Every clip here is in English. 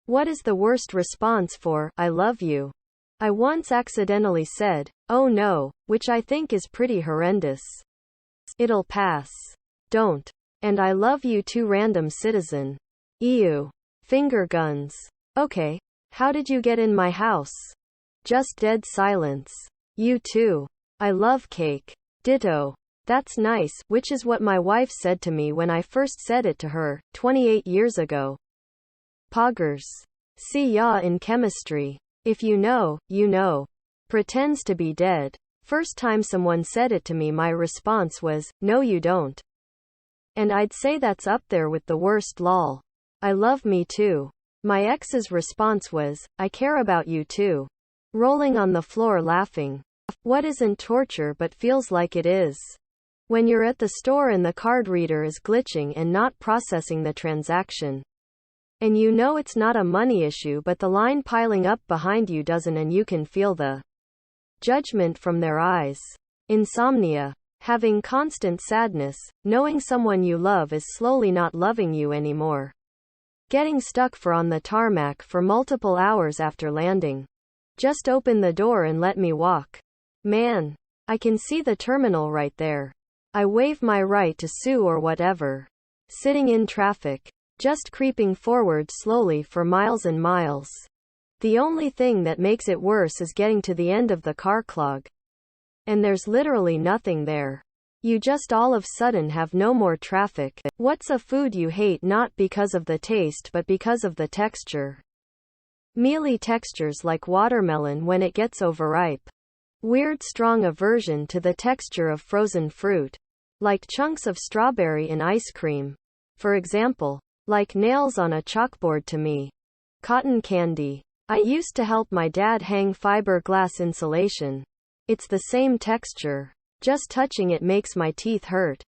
What is the worst response for, I love you? I once accidentally said, oh no, which I think is pretty horrendous. It'll pass. Don't. And I love you too, random citizen. Ew. Finger guns. Okay. How did you get in my house? Just dead silence. You too. I love cake. Ditto. That's nice, which is what my wife said to me when I first said it to her, 28 years ago. Poggers. See ya in chemistry. If you know, you know. Pretends to be dead. First time someone said it to me, my response was, no you don't. And I'd say that's up there with the worst, lol. I love me too. My ex's response was, I care about you too. Rolling on the floor laughing. What isn't torture but feels like it is? When you're at the store and the card reader is glitching and not processing the transaction. And you know it's not a money issue, but the line piling up behind you doesn't, and you can feel the judgment from their eyes. Insomnia. Having constant sadness, knowing someone you love is slowly not loving you anymore. Getting stuck on the tarmac for multiple hours after landing. Just open the door and let me walk. Man. I can see the terminal right there. I waive my right to sue or whatever. Sitting in traffic. Just creeping forward slowly for miles and miles. The only thing that makes it worse is getting to the end of the car clog. And there's literally nothing there. You just all of a sudden have no more traffic. What's a food you hate, not because of the taste but because of the texture? Mealy textures like watermelon when it gets overripe. Weird strong aversion to the texture of frozen fruit. Like chunks of strawberry in ice cream. For example. Like nails on a chalkboard to me. Cotton candy. I used to help my dad hang fiberglass insulation. It's the same texture. Just touching it makes my teeth hurt.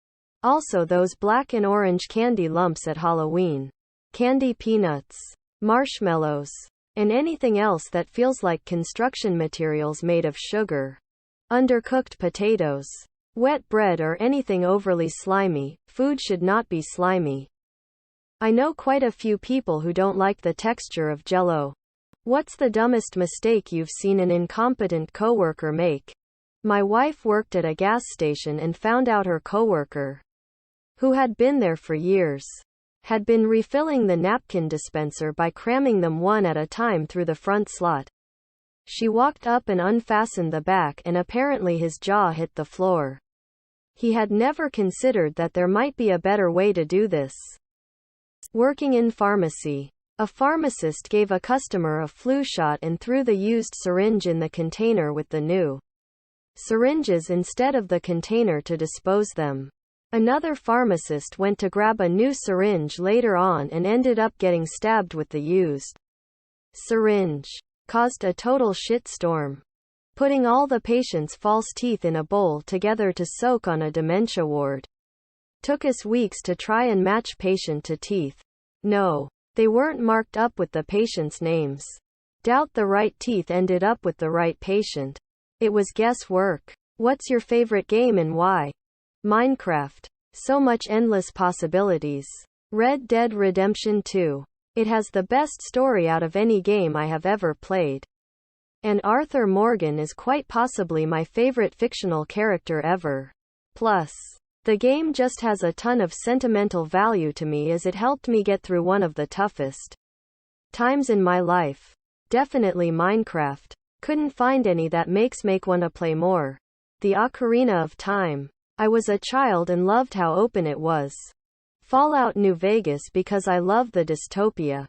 Also those black and orange candy lumps at Halloween. Candy peanuts. Marshmallows. And anything else that feels like construction materials made of sugar. Undercooked potatoes. Wet bread or anything overly slimy. Food should not be slimy. I know quite a few people who don't like the texture of Jell-O. What's the dumbest mistake you've seen an incompetent coworker make? My wife worked at a gas station and found out her coworker, who had been there for years, had been refilling the napkin dispenser by cramming them one at a time through the front slot. She walked up and unfastened the back, and apparently his jaw hit the floor. He had never considered that there might be a better way to do this. Working in pharmacy. A pharmacist gave a customer a flu shot and threw the used syringe in the container with the new syringes instead of the container to dispose them. Another pharmacist went to grab a new syringe later on and ended up getting stabbed with the used syringe. Caused a total shitstorm. Putting all the patient's false teeth in a bowl together to soak on a dementia ward. Took us weeks to try and match patient to teeth. No. They weren't marked up with the patient's names. Doubt the right teeth ended up with the right patient. It was guesswork. What's your favorite game and why? Minecraft. So much endless possibilities. Red Dead Redemption 2. It has the best story out of any game I have ever played. And Arthur Morgan is quite possibly my favorite fictional character ever. Plus, the game just has a ton of sentimental value to me as it helped me get through one of the toughest times in my life. Definitely Minecraft. Couldn't find any that makes wanna play more. The Ocarina of Time. I was a child and loved how open it was. Fallout New Vegas because I love the dystopia.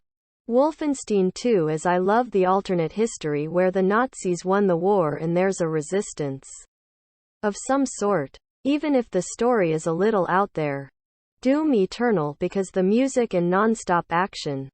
Wolfenstein 2 as I love the alternate history where the Nazis won the war and there's a resistance of some sort. Even if the story is a little out there. Doom Eternal because the music and non-stop action.